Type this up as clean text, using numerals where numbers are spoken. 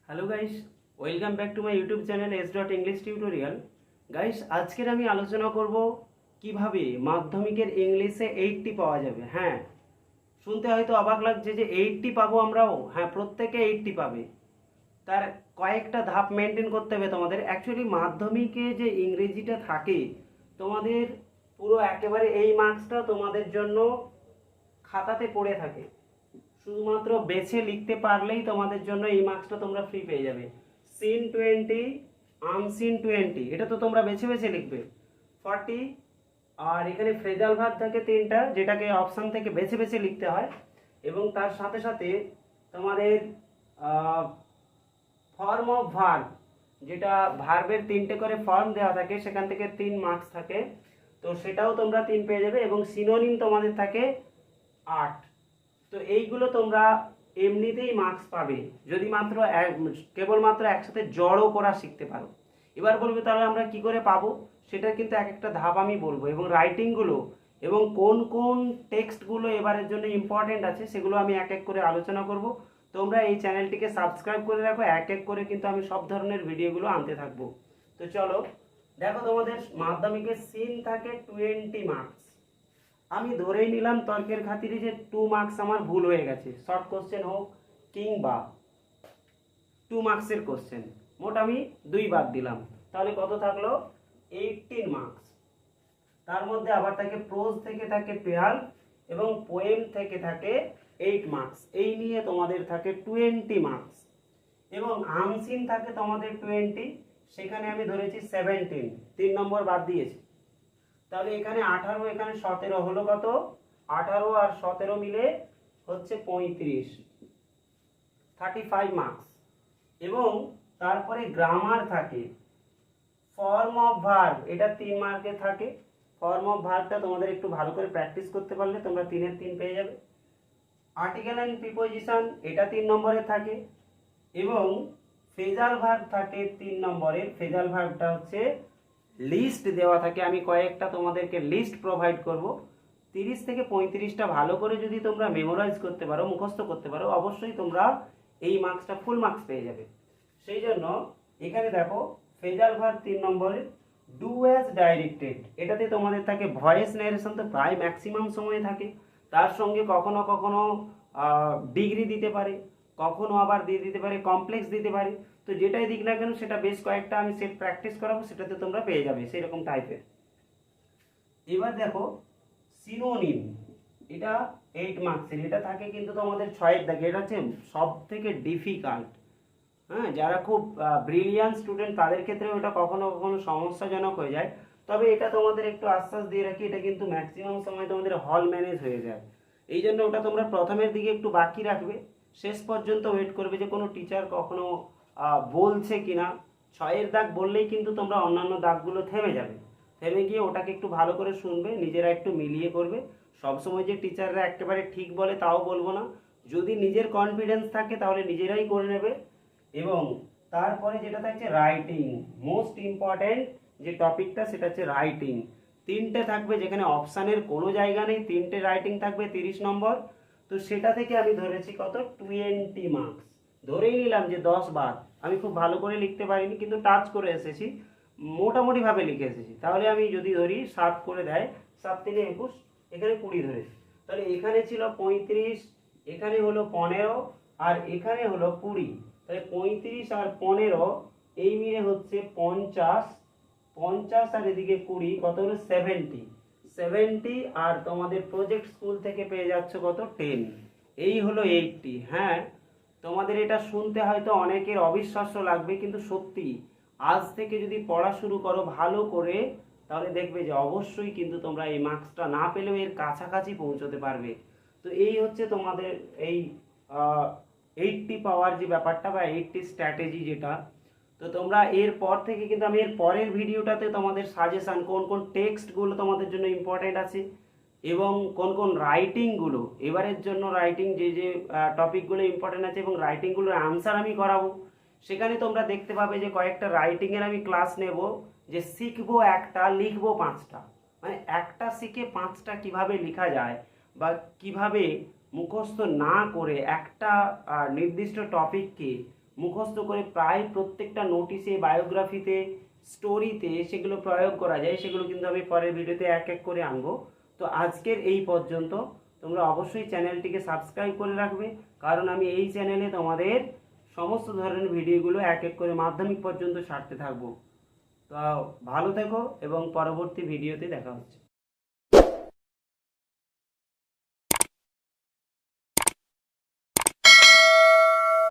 Hello guys, welcome back to my YouTube channel s.english tutorial. Guys, আজকের আমি আলোচনা করব কিভাবে মাধ্যমিকের ইংলিশে 80 পাওয়া যাবে। হ্যাঁ, শুনতে হয়তো অবাক লাগছে যে 80 পাবো আমরাও। হ্যাঁ, প্রত্যেকে 80 পাবে। তার কয়েকটা ধাপ মেনটেন করতে হবে তোমাদের। অ্যাকচুয়ালি মাধ্যমিকে যে ইংরেজিটা থাকে তোমাদের পুরো একেবারে এই মার্কসটা তোমাদের জন্য খাতাতে পড়ে থাকে। শুধুমাত্র বেছে লিখতে পারলেই তোমাদের জন্য এই মার্কসটা তোমরা ফ্রি পেয়ে যাবে। সিন 20, আনসিন 20, এটা তো তোমরা বেছে বেছে লিখবে। 40, আর এখানে ফ্রেজাল ভার্ব থাকে 3টা, যেটাকে অপশন থেকে বেছে বেছে লিখতে হয়। এবং তার সাথে সাথে তোমাদের ফর্ম অফ ভার্ব, যেটা ভার্বের 3টে করে ফর্ম দেওয়া থাকে, সেখান থেকে 3 মার্কস থাকে, তো সেটাও তোমরা 3 পেয়ে যাবে। এবং সিনোনিম তোমাদের থাকে 8। তো এইগুলো তোমরা এমনিতেই মার্কস পাবে যদি মাত্র কেবলমাত্র একসাথে জড়ো করা শিখতে পারো। এবার বলবে তাহলে আমরা কি করে পাবো, সেটা কিন্তু এক একটা ধাপ আমি বলবো। এবং রাইটিংগুলো এবং কোন কোন টেক্সটগুলো এবারের জন্য ইম্পর্টেন্ট আছে সেগুলো আমি এক এক করে আলোচনা করব। তোমরা এই চ্যানেলটিকে সাবস্ক্রাইব করে রাখো, এক এক করে কিন্তু আমি সব ধরনের ভিডিওগুলো আনতে থাকবো। তো চলো দেখো, তোমাদের মাধ্যমিকের সিন থাকে 20 মার্কস। আমি ধরেই নিলাম তর্কের খাতিরে যে 2 মার্কস আমার ভুল হয়ে গেছে, শর্ট কোশ্চেন হোক কিংবা 2 মার্কসের কোশ্চেন, মোট আমি 2 বাদ দিলাম। তাহলে কত থাকলো? 18 মার্কস। তার মধ্যে আবার থাকে প্রোজ থেকে থাকে 12 এবং পোয়েম থেকে থাকে 8 মার্কস। এই নিয়ে তোমাদের থাকে 20 মার্কস। এবং আনসিন থাকে তোমাদের 20, সেখানে আমি ধরেছি 17, 3 নম্বর বাদ দিয়েছি। তাহলে এখানে 18, এখানে 17 হলো কত? 18 আর 17 মিলে হচ্ছে 35, 35 মার্কস। এবং তারপরে গ্রামার থাকে, ফর্ম অফ ভার্ব, এটা 3 মার্কে থাকে। ফর্ম অফ ভার্বটা তোমাদের একটু ভালো করে প্র্যাকটিস করতে পারলে তোমরা 3-এর 3 পেয়ে যাবে। আর্টিকেল অ্যান্ড প্রিপোজিশন, এটা 3 নম্বরে থাকে। এবং ফ্রেজাল ভার্ব থাকে 3 নম্বরের। ফ্রেজাল ভার্বটা হচ্ছে লিস্ট দেওয়া থাকে, আমি কয়েকটা তোমাদেরকে লিস্ট প্রোভাইড করব। 30 থেকে 35টা ভালো করে যদি তোমরা মেমোরাইজ করতে পারো, মুখস্থ করতে পারো, অবশ্যই তোমরা এই মার্কসটা ফুল মার্কস পেয়ে যাবে। সেই জন্য এখানে দেখো, ফ্রেজাল ভার্ব 3 নম্বরে ডু অ্যাজ ডাইরেক্টেড, এটাতে তোমাদের থাকে ভয়েস ন্যারেশন, তো প্রায় ম্যাক্সিমাম সময় থাকে। তার সঙ্গে কখনো কখনো ডিগ্রি দিতে পারে, কখনো আবার দিয়ে দিতে পারে কমপ্লেক্স দিতে পারে। তো যেটাই দিক না কেন সেটা বেশ কয়েকটা আমি সেট প্র্যাকটিস করাবো, সেটাতে তোমরা পেয়ে যাবে সেরকম টাইপের। এবার দেখো সিনোনিম, এটা 8 মার্কসের, এটা থাকে কিন্তু তোমাদের 6-এর দাগে। এটা হচ্ছে সব থেকে ডিফিকাল্ট। হ্যাঁ, যারা খুব ব্রিলিয়ান্ট স্টুডেন্ট তাদের ক্ষেত্রে ওটা কখনো কখনো সমস্যাজনক হয়ে যায়। তবে এটা তোমাদের একটু আশ্বাস দিয়ে রাখি, এটা কিন্তু ম্যাক্সিমাম সময় তোমাদের হল ম্যানেজ হয়ে যায়। এই জন্য ওটা তোমরা প্রথমের দিকে একটু বাকি রাখবে, শেষ পর্যন্ত ওয়েট করবে যে কোনো টিচার কখনো বলছে কিনা। 6-এর দাগ বললেই কিন্তু তোমরা অন্যান্য দাগগুলো থেমে যাবে, থেমে গিয়ে ওটাকে একটু ভালো করে শুনবে, নিজেরা একটু মিলিয়ে করবে। সবসময় যে টিচাররা একেবারে ঠিক বলে তাও বলবো না, যদি নিজের কনফিডেন্স থাকে তাহলে নিজেরাই করে নেবে। এবং তারপরে যেটা থাকছে রাইটিং, মোস্ট ইম্পর্টেন্ট যে টপিকটা সেটা হচ্ছে রাইটিং। 3টে থাকবে, যেখানে অপশানের কোনো জায়গা নেই, 3টে রাইটিং থাকবে 30 নম্বর। তো সেটা থেকে আমি ধরেছি কত? 20 মার্কস। ধরেই নিলাম যে 10 বাদ। আমি খুব ভালো করে লিখতে পারিনি, কিন্তু টাচ করে এসেছি, মোটামুটিভাবে লিখে এসেছি। তাহলে আমি যদি ধরি 7 করে দেয়, 7 থেকে 21, এখানে 20 ধরেছি। তাহলে এখানে ছিল 35, এখানে হলো 15, আর এখানে হলো 20। তাহলে 35 আর 15 এই মিলে হচ্ছে 50, 50 আর এদিকে 20, কত হলো? 70। আর তোমাদের প্রজেক্ট স্কুল থেকে পেয়ে যাচ্ছ কত? 10। এই হলো 80। হ্যাঁ, তোমাদের এটা শুনতে হয়তো অনেকের অবিশ্বাস্য লাগবে, কিন্তু সত্যি আজ থেকে যদি পড়া শুরু করো ভালো করে, তাহলে দেখবে যে অবশ্যই কিন্তু তোমরা এই মার্কসটা না পেলেও এর কাছাকাছি পৌঁছতে পারবে। তো এই হচ্ছে তোমাদের এই 80 পাওয়ার যে ব্যাপারটা, বা 80 স্ট্র্যাটেজি যেটা। তো তোমরা এর পর থেকে কিন্তু আমি এর পরের ভিডিওটাতে তোমাদের সাজেশান, কোন কোন টেক্সটগুলো তোমাদের জন্য ইম্পর্টেন্ট আছে এবং কোন কোন রাইটিংগুলো এবারের জন্য, রাইটিং যে যে টপিকগুলো ইম্পর্টেন্ট আছে এবং রাইটিংগুলোর আনসার আমি করাবো। সেখানে তোমরা দেখতে পাবে যে কয়েকটা রাইটিংয়ের আমি ক্লাস নেব, যে শিখবো একটা, লিখবো 5টা। মানে একটা শিখে 5টা কিভাবে লেখা যায়, বা কিভাবে মুখস্থ না করে একটা নির্দিষ্ট টপিককে মুখস্থ করে প্রায় প্রত্যেকটা নোটিশে, বায়োগ্রাফিতে, স্টোরিতে সেগুলো প্রয়োগ করা যায়, সেগুলো কিন্তু আমি পরের ভিডিওতে এক এক করে আনবো। তো আজকের এই পর্যন্ত। তোমরা অবশ্যই চ্যানেলটিকে সাবস্ক্রাইব করে রাখবে, কারণ আমি এই চ্যানেলে তোমাদের সমস্ত ধরনের ভিডিওগুলো এক এক করে মাধ্যমিক পর্যন্ত ছাড়তে থাকবো। তো ভালো থেকো এবং পরবর্তী ভিডিওতে দেখা হচ্ছে।